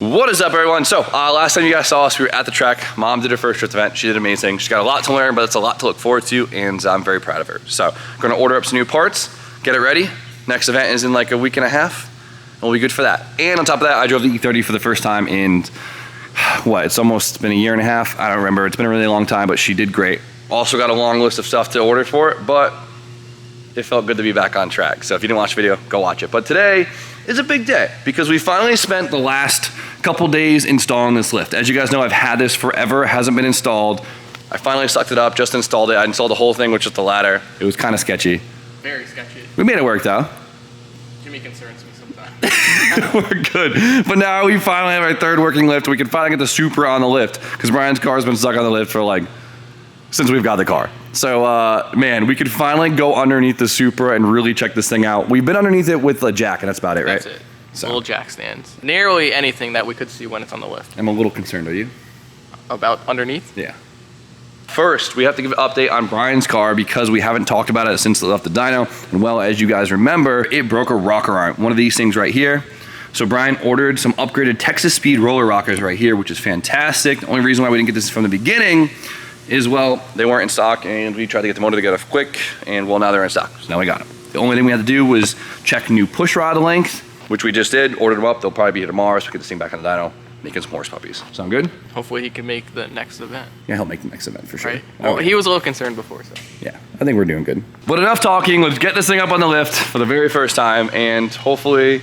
What is up, everyone? So last time you guys saw us, we were at the track. Mom did her first drift event. She did amazing. She's got a lot to learn, but it's a lot to look forward to, and I'm very proud of her. So I'm gonna order up some new parts, get it ready. Next event is in like a week and a half, and we'll be good for that. And on top of that, I drove the E30 for the first time in, what, it's almost been a year and a half? I don't remember, it's been a really long time, but she did great. Also got a long list of stuff to order for it, but it felt good to be back on track. So if you didn't watch the video, go watch it. But today is a big day because we finally spent the last couple days installing this lift. As you guys know, I've had this forever, it hasn't been installed. I finally sucked it up, just installed it. I installed the whole thing with just the ladder. It was kind of sketchy. Very sketchy. We made it work though. Jimmy concerns me sometimes. We're good. But now we finally have our third working lift. We can finally get the Supra on the lift because Brian's car's been stuck on the lift for like, since we've got the car. So, man, we could finally go underneath the Supra and really check this thing out. We've been underneath it with a jack, and that's about it, right? That's it. So. Little jack stands. Nearly anything that we could see when it's on the lift. I'm a little concerned, are you? About underneath? Yeah. First, we have to give an update on Brian's car because we haven't talked about it since it left the dyno. And well, as you guys remember, it broke a rocker arm, one of these things right here. So Brian ordered some upgraded Texas Speed roller rockers right here, which is fantastic. The only reason why we didn't get this from the beginning is, well, they weren't in stock and we tried to get the motor together quick, and well, now they're in stock, so now we got them. The only thing we had to do was check new push rod length, which we just did, ordered them up. They'll probably be here tomorrow, so we get this thing back on the dyno, making some horse puppies. Sound good? Hopefully he can make the next event. Yeah, he'll make the next event for sure. Right? Well, he was a little concerned before, so. Yeah, I think we're doing good. But enough talking, let's get this thing up on the lift for the very first time, and hopefully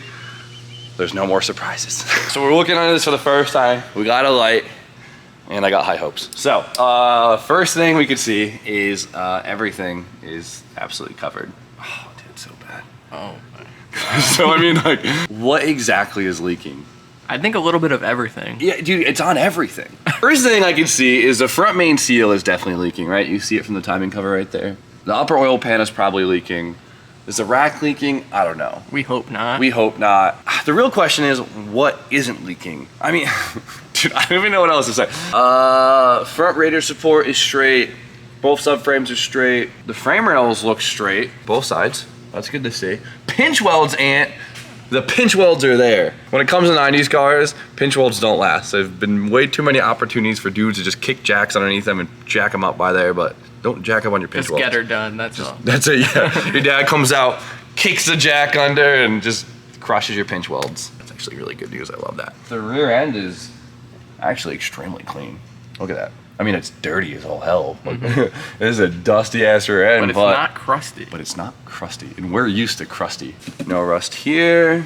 there's no more surprises. So we're looking at this for the first time. We got a light. And I got high hopes. So, first thing we could see is everything is absolutely covered. Oh, dude, so bad. Oh my God. So, I mean, like, what exactly is leaking? I think a little bit of everything. Yeah, dude, it's on everything. First thing I can see is the front main seal is definitely leaking, right? You see it from the timing cover right there. The upper oil pan is probably leaking. Is the rack leaking? I don't know. We hope not. We hope not. The real question is, what isn't leaking? I mean, dude, I don't even know what else to say. Front radiator support is straight. Both subframes are straight. The frame rails look straight. Both sides. That's good to see. Pinch welds, the pinch welds are there. When it comes to 90s cars, pinch welds don't last. There's been way too many opportunities for dudes to just kick jacks underneath them and jack them up by there, but don't jack up on your pinch welds. Just get her done, that's all. That's it, yeah. Your dad comes out, kicks the jack under, and just crushes your pinch welds. That's actually really good news, I love that. The rear end is actually extremely clean. Look at that. I mean, it's dirty as all hell. This is a dusty ass rear end, but it's not crusty. But it's not crusty, and we're used to crusty. No rust here.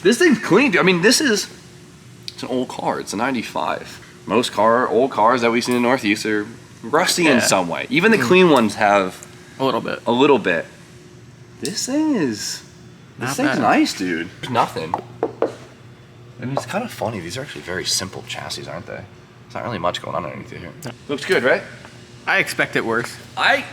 This thing's clean. I mean, it's an old car. It's a 95. Most old cars that we see in the Northeast are rusty in some way. Even the clean ones have a little bit. A little bit. This thing's nice, dude. There's nothing. And it's kind of funny. These are actually very simple chassis, aren't they? There's not really much going on underneath here. No. Looks good, right? I expect it worse. I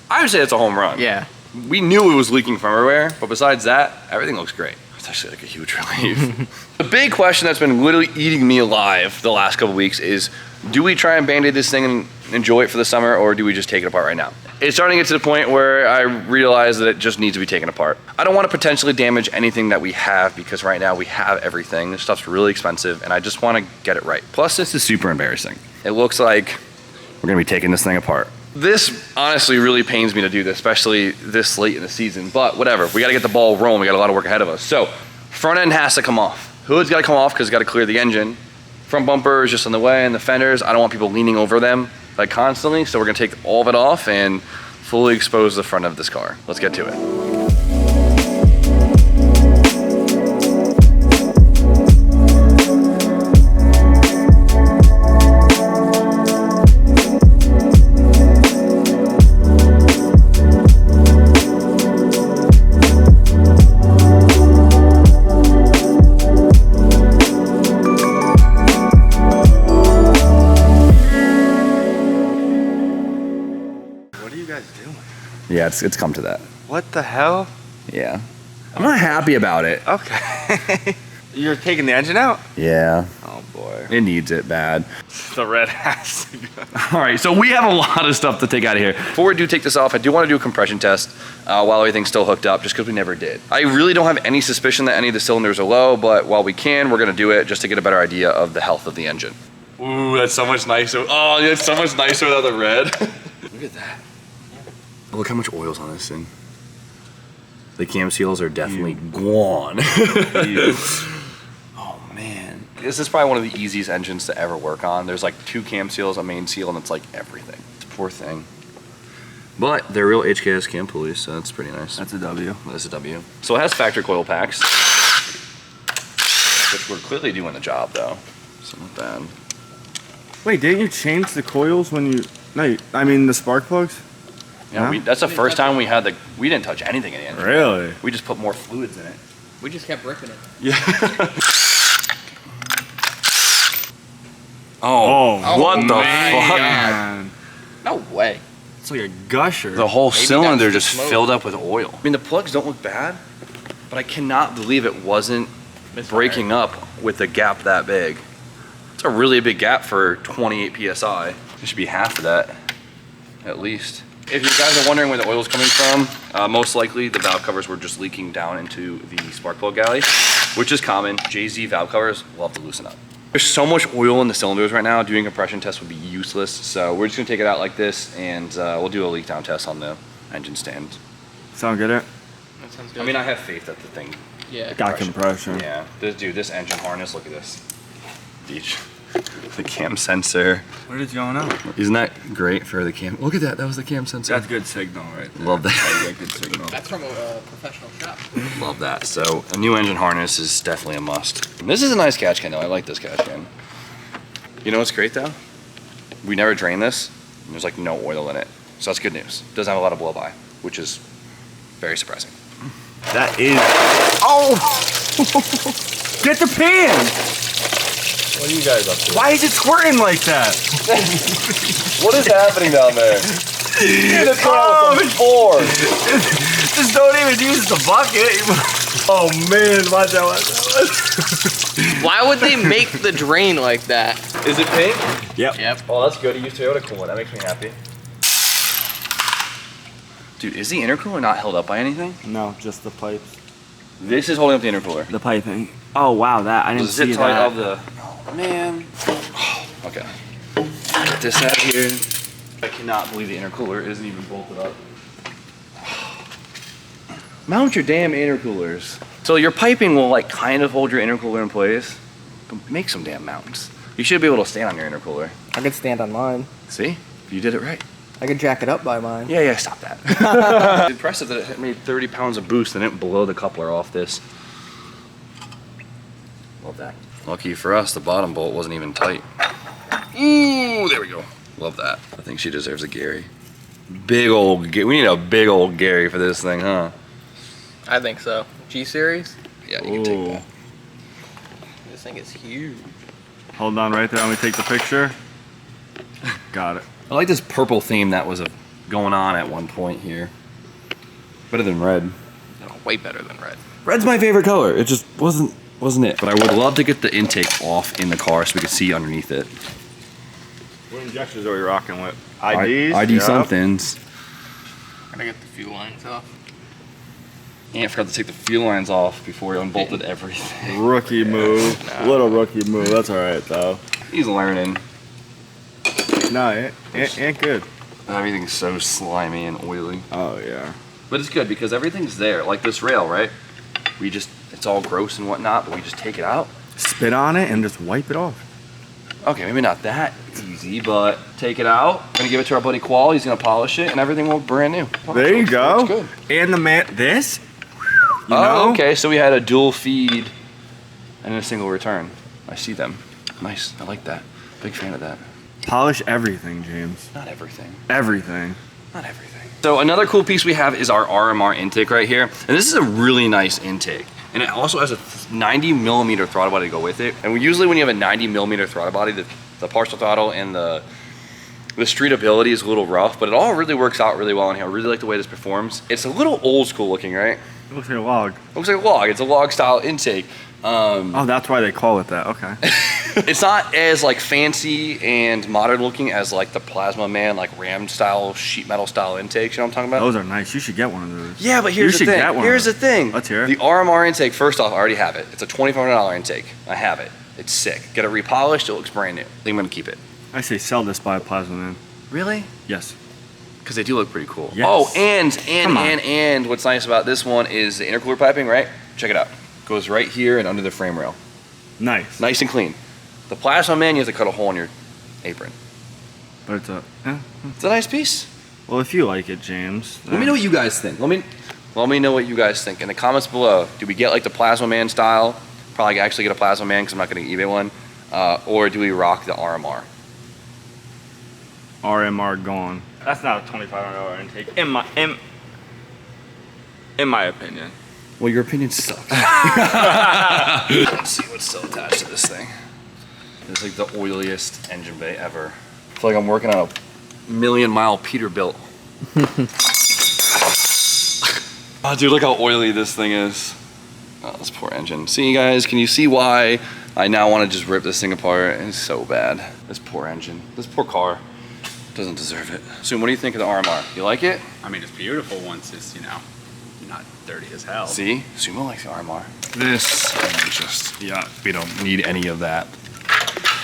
would say it's a home run. Yeah. We knew it was leaking from everywhere, but besides that, everything looks great. It's actually like a huge relief. The big question that's been literally eating me alive the last couple weeks is, do we try and band-aid this thing and enjoy it for the summer, or do we just take it apart right now? It's starting to get to the point where I realize that it just needs to be taken apart. I don't want to potentially damage anything that we have because right now we have everything. This stuff's really expensive and I just want to get it right. Plus, this is super embarrassing. It looks like we're going to be taking this thing apart. This honestly really pains me to do this, especially this late in the season, but whatever. We got to get the ball rolling. We got a lot of work ahead of us. So front end has to come off. Hood's got to come off because it's got to clear the engine. Front bumper is just in the way, and the fenders, I don't want people leaning over them like constantly, so we're gonna take all of it off and fully expose the front of this car. Let's get to it. Yeah, it's come to that. What the hell? Yeah. I'm not happy about it. Okay. You're taking the engine out? Yeah. Oh boy. It needs it bad. The red has to go. All right, so we have a lot of stuff to take out of here. Before we do take this off, I do want to do a compression test while everything's still hooked up, just because we never did. I really don't have any suspicion that any of the cylinders are low, but while we can, we're gonna do it just to get a better idea of the health of the engine. Ooh, that's so much nicer. Oh, it's so much nicer without the red. Look at that. Oh, look how much oil's on this thing. The cam seals are definitely gone. Oh man. This is probably one of the easiest engines to ever work on. There's like 2 cam seals, a main seal, and it's like everything. It's a poor thing. But they're real HKS cam pulleys, so that's pretty nice. That's a W. That's a W. So it has factory coil packs, which we're clearly doing the job though. So not bad. Wait, didn't you change the coils when you... No, I mean the spark plugs? Yeah, No? that's the first time we had we didn't touch anything in the engine. Really? We just put more fluids in it. We just kept ripping it. Yeah. Oh, what the fuck? Man. No way. It's like a gusher. The whole Maybe cylinder that's the just smoke. filled up with oil. I mean, the plugs don't look bad, but I cannot believe it wasn't breaking up with a gap that big. It's a really big gap for 28 PSI. It should be half of that, at least. If you guys are wondering where the oil's coming from, most likely the valve covers were just leaking down into the spark plug galley, which is common. JZ valve covers will have to loosen up. There's so much oil in the cylinders right now, doing a compression test would be useless. So we're just gonna take it out like this, and we'll do a leak down test on the engine stand. Sound good? That sounds good. I mean, I have faith that the thing. yeah. Got compression. Yeah, this engine harness, look at this. Beach. The cam sensor. What is going on? Isn't that great for the cam? Look at that, that was the cam sensor. That's good signal right there. Love that. That's good signal. That's from a professional shop. Love that. So a new engine harness is definitely a must. And this is a nice catch can though. I like this catch can. You know what's great though? We never drain this. And there's like no oil in it. So that's good news. Doesn't have a lot of blow by, which is very surprising. That is... Oh! Get the pan! What are you guys up to? Why is it squirting like that? What is happening down there? Dude, it's Oh, floor. Just don't even use the bucket. Oh man, watch out. Why would they make the drain like that? Is it pink? Yep. Yep. Oh, that's good. He used Toyota coolant. That makes me happy. Dude, is the intercooler not held up by anything? No, just the pipes. This is holding up the intercooler. The piping. Oh wow, that I The didn't zip see tie that. of the. Oh man. Okay. Get this out here. I cannot believe the intercooler isn't even bolted up. Mount your damn intercoolers. So your piping will like kind of hold your intercooler in place, but make some damn mounts. You should be able to stand on your intercooler. I could stand on mine. See? You did it right. I could jack it up by mine. Yeah, stop that. It's impressive that it made 30 pounds of boost and it didn't blow the coupler off this. Love that. Lucky for us, the bottom bolt wasn't even tight. Ooh, there we go. Love that. I think she deserves a Gary. Big old, we need a big old Gary for this thing, huh? I think so. G-Series? Yeah, you can take that. This thing is huge. Hold on right there, let me take the picture. Got it. I like this purple theme that was going on at one point here. Better than red. Oh, way better than red. Red's my favorite color. It just wasn't it. But I would love to get the intake off in the car so we could see underneath it. What injectors are you rocking with? IDs? ID Yep. somethings. Gotta get the fuel lines off. Ant forgot to take the fuel lines off before he unbolted everything. Rookie move. No. Little rookie move. That's alright though. He's learning. No, ain't good. Everything's so slimy and oily. Oh yeah. But it's good because everything's there. Like this rail, right? It's all gross and whatnot, but we just take it out. Spit on it and just wipe it off. Okay, maybe not that easy, but take it out. We're gonna give it to our buddy Qual. He's gonna polish it and everything will be brand new. There you go. Looks good. And the this? You Oh, know? okay, so we had a dual feed and a single return. I see them. Nice, I like that. Big fan of that. Polish everything, James. Not everything. Everything. Not everything. So another cool piece we have is our RMR intake right here. And this is a really nice intake. And it also has a 90 millimeter throttle body to go with it. And usually when you have a 90 millimeter throttle body, the partial throttle and the streetability is a little rough, but it all really works out really well in here. I really like the way this performs. It's a little old school looking, right? It looks like a log. It looks like a log. It's a log style intake. Oh, that's why they call it that. Okay. It's not as like fancy and modern looking as like the Plasma Man, like Ram style, sheet metal style intakes. You know what I'm talking about? Those are nice. You should get one of those. Yeah, but here's the thing. Here's the thing. Let's hear it. The RMR intake, first off, I already have it. It's a $2,500 intake. I have it. It's sick. Get it repolished. It looks brand new. I think I'm gonna keep it. I say sell this by a Plasma Man. Really? Yes. Because they do look pretty cool. Yes. Oh, and what's nice about this one is the intercooler piping, right? Check it out. Goes right here and under the frame rail. Nice. Nice and clean. The Plasma Man, you have to cut a hole in your apron. But it's a. It's a nice piece. Well, if you like it, James. Let me know what you guys think. Let me know what you guys think in the comments below. Do we get like the Plasma Man style? Probably actually get a Plasma Man because I'm not going to eBay one. Or do we rock the RMR? RMR gone. That's not a $2,500 intake. In my opinion. Well, your opinion sucks. Let's see what's still attached to this thing. It's like the oiliest engine bay ever. I feel like I'm working on a million-mile Peterbilt. Oh, dude, look how oily this thing is. Oh, this poor engine. See, guys, can you see why I now want to just rip this thing apart? It's so bad. This poor engine. This poor car doesn't deserve it. So, what do you think of the RMR? You like it? I mean, it's beautiful once it's, you know, not dirty as hell. See? Sumo likes the RMR. This is just, yeah, we don't need any of that.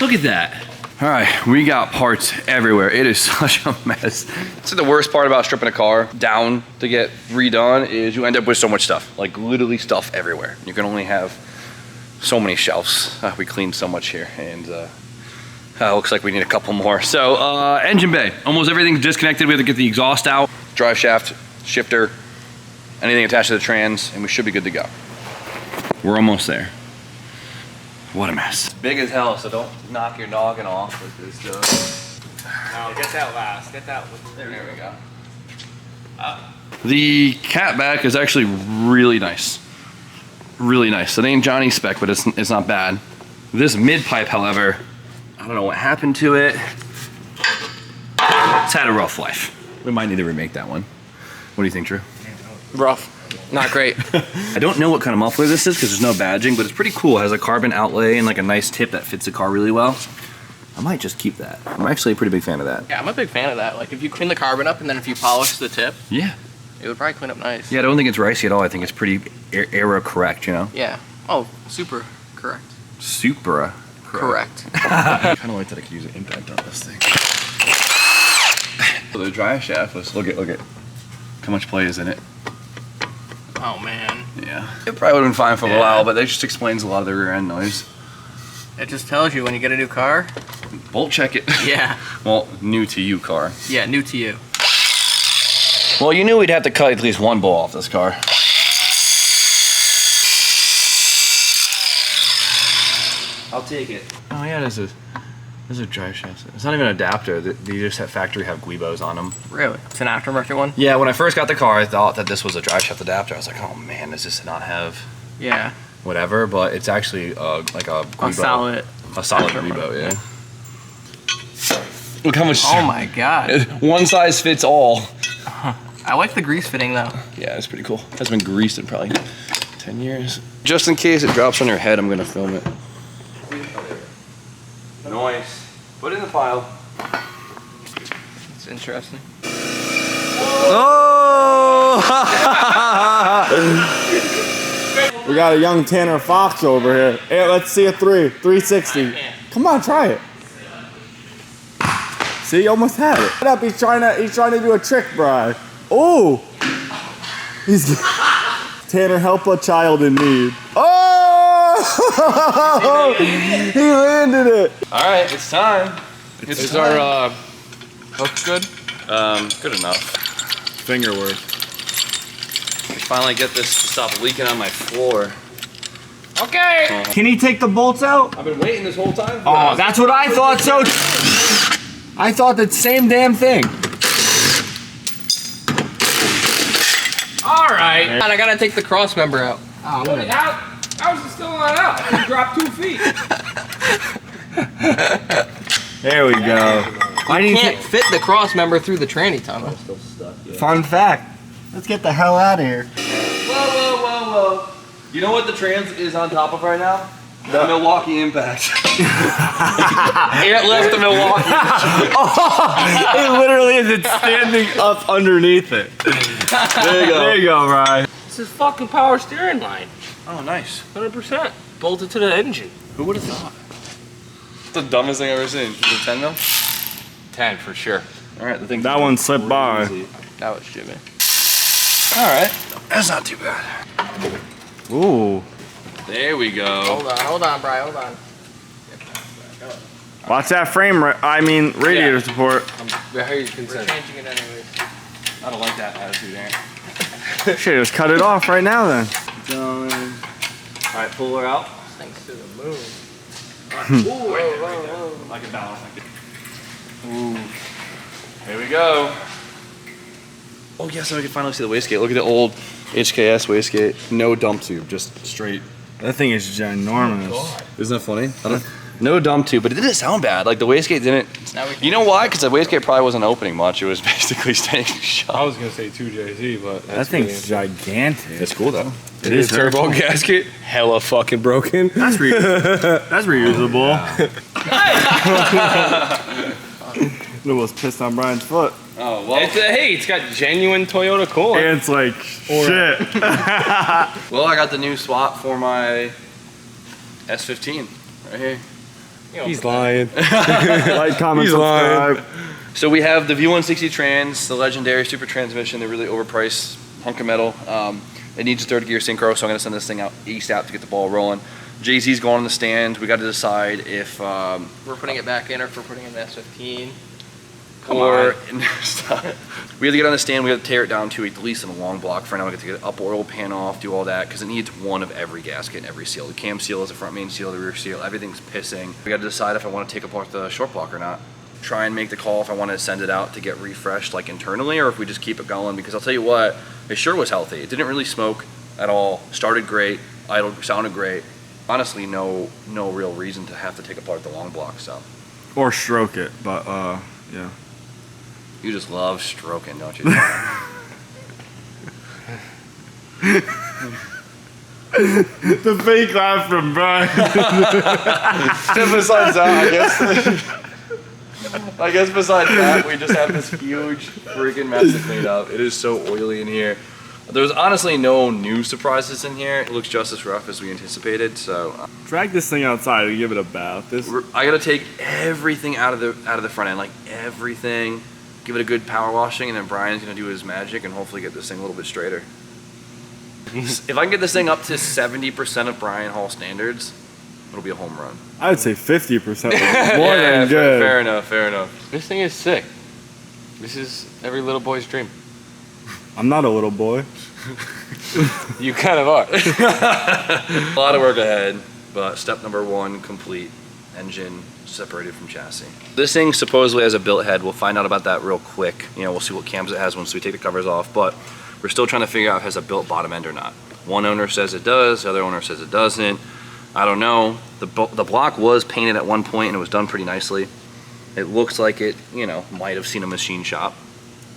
Look at that. All right, we got parts everywhere. It is such a mess. So the worst part about stripping a car down to get redone is you end up with so much stuff, like literally stuff everywhere. You can only have so many shelves. We cleaned so much here, and looks like we need a couple more. So engine bay, almost everything's disconnected. We have to get the exhaust out, drive shaft, shifter, anything attached to the trans, and we should be good to go. We're almost there. What a mess. It's big as hell, so don't knock your noggin off with this stuff. No, get that last. Get that. There we go. The cat back is actually really nice. Really nice. It ain't Johnny's spec, but it's not bad. This mid pipe, however, I don't know what happened to it. It's had a rough life. We might need to remake that one. What do you think, Drew? Rough. Not great. I don't know what kind of muffler this is because there's no badging, but it's pretty cool. It has a carbon outlay and like a nice tip that fits the car really well. I might just keep that. I'm actually a pretty big fan of that. Yeah, I'm a big fan of that. Like if you clean the carbon up and then if you polish the tip, Yeah. it would probably clean up nice. Yeah, I don't think it's ricey at all. I think it's pretty era correct, you know? Yeah. Oh, super correct. Supra. Correct. I kind of like that I could use an impact on this thing. So the drive shaft was, look at how much play is in it. Oh man. Yeah. It probably would have been fine for a while, but that just explains a lot of the rear end noise. It just tells you when you get a new car. Bolt check it. Yeah. Well, new to you car. Yeah, new to you. Well, you knew we'd have to cut at least one bolt off this car. I'll take it. Oh yeah, there's a drive shaft. It's not even an adapter. They just have factory have Guibos on them. Really? It's an aftermarket one? Yeah, when I first got the car, I thought that this was a drive shaft adapter. I was like, oh man, does this not have Yeah. whatever? But it's actually like a Guibo. A solid Guibo, yeah. Look how much. Oh my god. One size fits all. I like the grease fitting though. Yeah, it's pretty cool. It hasn't been greased in probably 10 years. Just in case it drops on your head, I'm gonna film it. Nice. Put it in the pile. It's interesting. Oh! We got a young Tanner Fox over here. Hey, let's see a 360. Come on, try it. See, you almost had it. Shut up, he's trying to do a trick, bro. Oh! Tanner, help a child in need. Oh! He landed it. All right, it's time. Is our hook good? Good enough. Finger work. Finally get this to stop leaking on my floor. Okay. Can he take the bolts out? I've been waiting this whole time. Oh, that's what I thought. So I thought the same damn thing. All right. And I gotta take the cross member out. How is it still not out? You dropped 2 feet. There we go. You can't fit the cross member through the tranny tunnel. Fun fact. Let's get the hell out of here. Whoa. You know what the trans is on top of right now? The Milwaukee Impact. It left the Milwaukee. It literally is. It's standing up underneath it. There you go. There you go, Ryan. This is fucking power steering line. Oh, nice. 100%. Bolted to the engine. Who would have thought? It's the dumbest thing I've ever seen. Is it 10 mil? 10 for sure. All right, the thing. That one slipped by. That was Jimmy. All right, that's not too bad. Ooh. There we go. Hold on, Brian, hold on. Watch that frame. Radiator support. We're changing it anyways. I don't like that attitude, Aaron. Shit, just cut it off right now then. All right, pull her out. Thanks to the moon. Ooh, right there. I can balance like this. Ooh. Here we go. Oh yeah, so I can finally see the wastegate. Look at the old HKS wastegate. No dump tube, just straight. That thing is ginormous. Isn't that funny? No dump tube, but it didn't sound bad. Like the wastegate didn't. You know why? Because the wastegate probably wasn't opening much. It was basically staying shut. I was gonna say 2JZ, but That thing's gigantic. It's cool though. it is turbo gasket. Hella fucking broken. That's reusable. It was pissed on Brian's foot. Oh well. It's got genuine Toyota coolant. And it's like, shit. Well, I got the new swap for my S15 right here. He's lying. Like, comment, subscribe. So we have the V160 trans, the legendary Supra transmission, the really overpriced hunk of metal. It needs a third gear synchro, so I'm gonna send this thing out ASAP to get the ball rolling. Jay-Z's going on the stand. We got to decide if We're putting it back in or if we're putting in the S15. we have to get on the stand. We have to tear it down to at least in a long block. For now, we have to get up oil pan off, do all that, because it needs one of every gasket and every seal. The cam seal is the front main seal, the rear seal, everything's pissing. We got to decide if I want to take apart the short block or not. Try and make the call if I want to send it out to get refreshed like internally, or if we just keep it going, because I'll tell you what, it sure was healthy. It didn't really smoke at all. Started great, idled, sounded great. Honestly, no real reason to have to take apart the long block, so. Or stroke it, but yeah. You just love stroking, don't you? The fake laugh from Brian. Besides that, I guess besides that, we just have this huge freaking mess to clean up. It is so oily in here. There's honestly no new surprises in here. It looks just as rough as we anticipated, so. Drag this thing outside and give it a bath. I gotta take everything out of the front end, like everything. Give it a good power washing, and then Brian's gonna do his magic and hopefully get this thing a little bit straighter. If I can get this thing up to 70% of Brian Hall standards, it'll be a home run. I would say 50% more than good. Fair enough, fair enough. This thing is sick. This is every little boy's dream. I'm not a little boy. You kind of are. A lot of work ahead, but step number one complete. Engine separated from chassis. This thing supposedly has a billet head. We'll find out about that real quick. You know, we'll see what cams it has once we take the covers off, but we're still trying to figure out if it has a built bottom end or not. One owner says it does, the other owner says it doesn't. I don't know. The block was painted at one point and it was done pretty nicely. It looks like it, you know, might have seen a machine shop.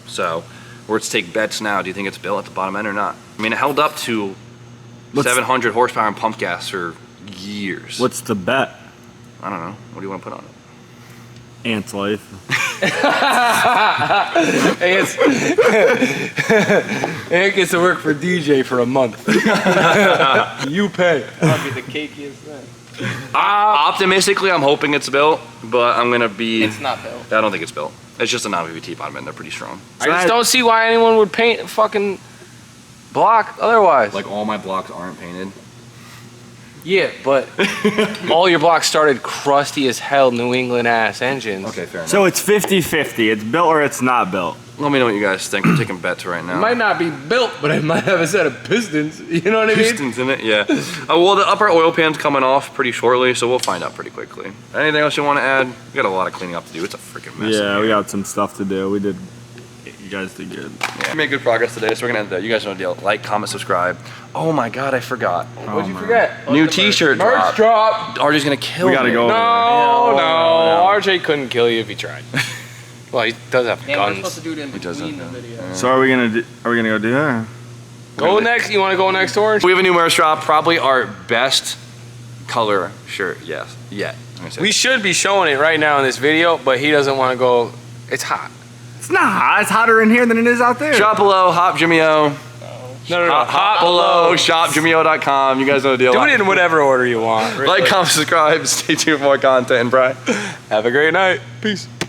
So, let's take bets now. Do you think it's built at the bottom end or not? I mean, it held up to 700 horsepower and pump gas for years. What's the bet? I don't know. What do you want to put on it? Ant's life. Ant gets to work for DJ for a month. You pay. That'll be the cakiest thing. Optimistically, I'm hoping it's built, but I'm gonna be. It's not built. I don't think it's built. It's just a non-VVT bottom end. They're pretty strong. I just don't see why anyone would paint a fucking block otherwise. Like all my blocks aren't painted. Yeah, but all your blocks started crusty as hell New England ass engines. Okay, fair enough. So it's 50-50. It's built or it's not built. Let me know what you guys think. We're taking bets right now. It might not be built, but it might have a set of pistons. You know what I mean? Pistons in it, yeah. Well, the upper oil pan's coming off pretty shortly, so we'll find out pretty quickly. Anything else you want to add? We got a lot of cleaning up to do. It's a freaking mess. Yeah, we got some stuff to do. You guys did good. Yeah. We made good progress today, so we're gonna end there. You guys know the deal. Like, comment, subscribe. Oh my God, I forgot. What'd you forget? New T-shirt Merch drop. RJ's gonna kill me. We gotta go. No, RJ couldn't kill you if he tried. Well, he does have Yeah, we're supposed guns. to do it in He does between the have video. guns. So are we gonna go do that? Go next. You want to go next, Orange? We have a new merch drop. Probably our best color shirt. Yes. Yet. We should be showing it right now in this video, but he doesn't want to go. It's hot. It's not hot. It's hotter in here than it is out there. Shop below. Hop Jimmy O. No. Hop below. ShopJimmyO.com. You guys know the deal. Do it in whatever order you want. Like, comment, subscribe. Stay tuned for more content, Brian. Have a great night. Peace.